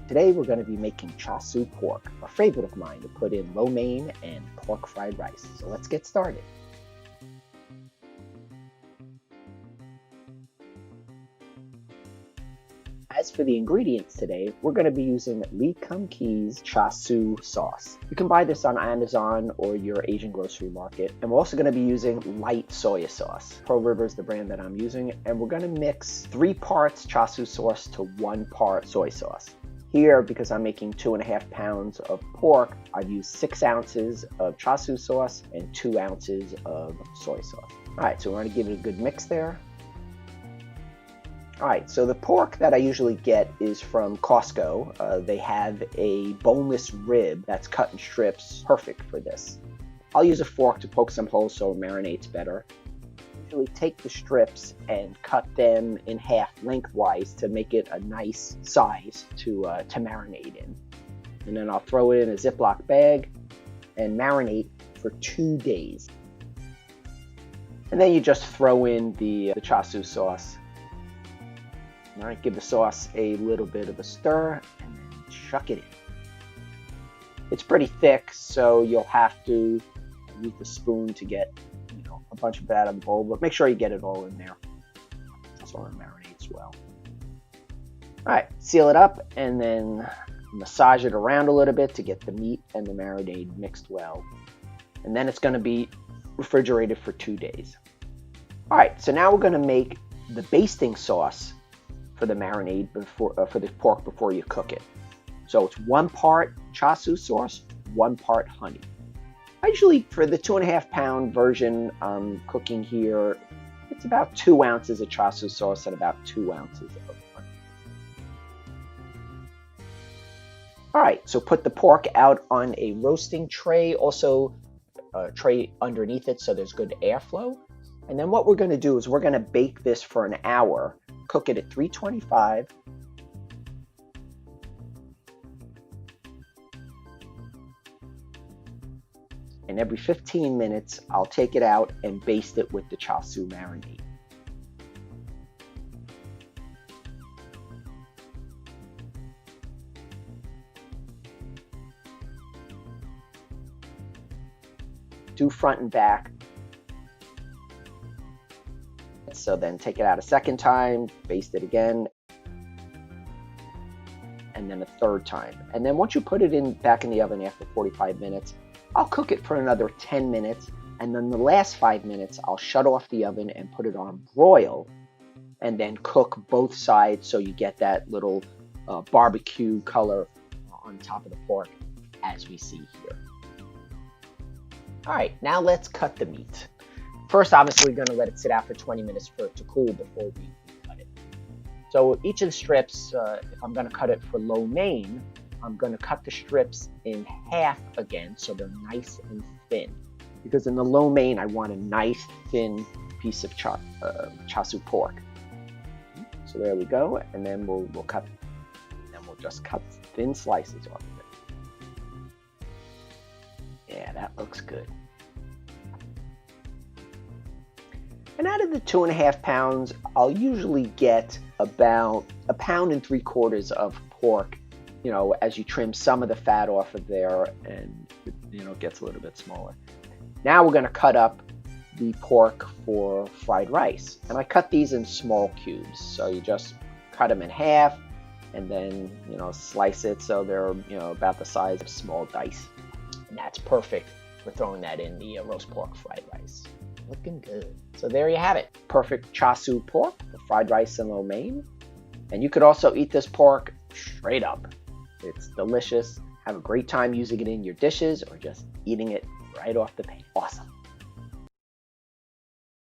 Today we're going to be making Char Sui pork, a favorite of mine to put in lo mein and pork fried rice. So let's get started. As for the ingredients today, we're going to be using Lee Kum Kee's Char Sui sauce. You can buy this on Amazon or your Asian grocery market. And we're also going to be using light soy sauce. Pearl River is the brand that I'm using. And we're going to mix 3 parts Char Sui sauce to 1 part soy sauce. Here, because I'm making 2.5 pounds of pork, I've used 6 ounces of Char Sui sauce and 2 ounces of soy sauce. All right, so we're going to give it a good mix there. All right, so the pork that I usually get is from Costco. They have a boneless rib that's cut in strips, perfect for this. I'll use a fork to poke some holes so it marinates better. Usually take the strips and cut them in half lengthwise to make it a nice size to marinate in. And then I'll throw it in a Ziploc bag and marinate for 2 days. And then you just throw in the Char Sui sauce. All right, give the sauce a little bit of a stir and then chuck it in. It's pretty thick, so you'll have to use the spoon to get a bunch of it out of the bowl, but make sure you get it all in there so it marinates well. All right, seal it up and then massage it around a little bit to get the meat and the marinade mixed well. And then it's going to be refrigerated for 2 days. All right, so now we're going to make the basting sauce for the marinade for the pork before you cook it. So it's 1 part Char Sui sauce, 1 part honey. I usually, for the 2.5 pound version I'm cooking here, it's about 2 ounces of Char Sui sauce and about 2 ounces of honey. All right, so put the pork out on a roasting tray, also a tray underneath it so there's good airflow. And then what we're going to do is we're going to bake this for an hour. Cook it at 325. And every 15 minutes, I'll take it out and baste it with the Char Sui marinade. Do front and back. So then take it out a second time, baste it again, and then a third time. And then once you put it back in the oven after 45 minutes, I'll cook it for another 10 minutes. And then the last 5 minutes, I'll shut off the oven and put it on broil and then cook both sides so you get that little barbecue color on top of the pork as we see here. All right, now let's cut the meat. First, obviously, we're going to let it sit out for 20 minutes for it to cool before we cut it. So each of the strips, if I'm going to cut it for lo mein, I'm going to cut the strips in half again so they're nice and thin. Because in the lo mein, I want a nice thin piece of Char Sui pork. So there we go, and then we'll just cut thin slices off of it. Yeah, that looks good. And out of the 2.5 pounds, I'll usually get about 1.75 pounds of pork, as you trim some of the fat off of there and, it gets a little bit smaller. Now we're going to cut up the pork for fried rice. And I cut these in small cubes. So you just cut them in half and then, slice it so they're, about the size of small dice. And that's perfect for throwing that in the roast pork fried rice. Looking good. So there you have it. Perfect Char Sui pork for fried rice and lo mein. And you could also eat this pork straight up. It's delicious. Have a great time using it in your dishes or just eating it right off the pan. Awesome.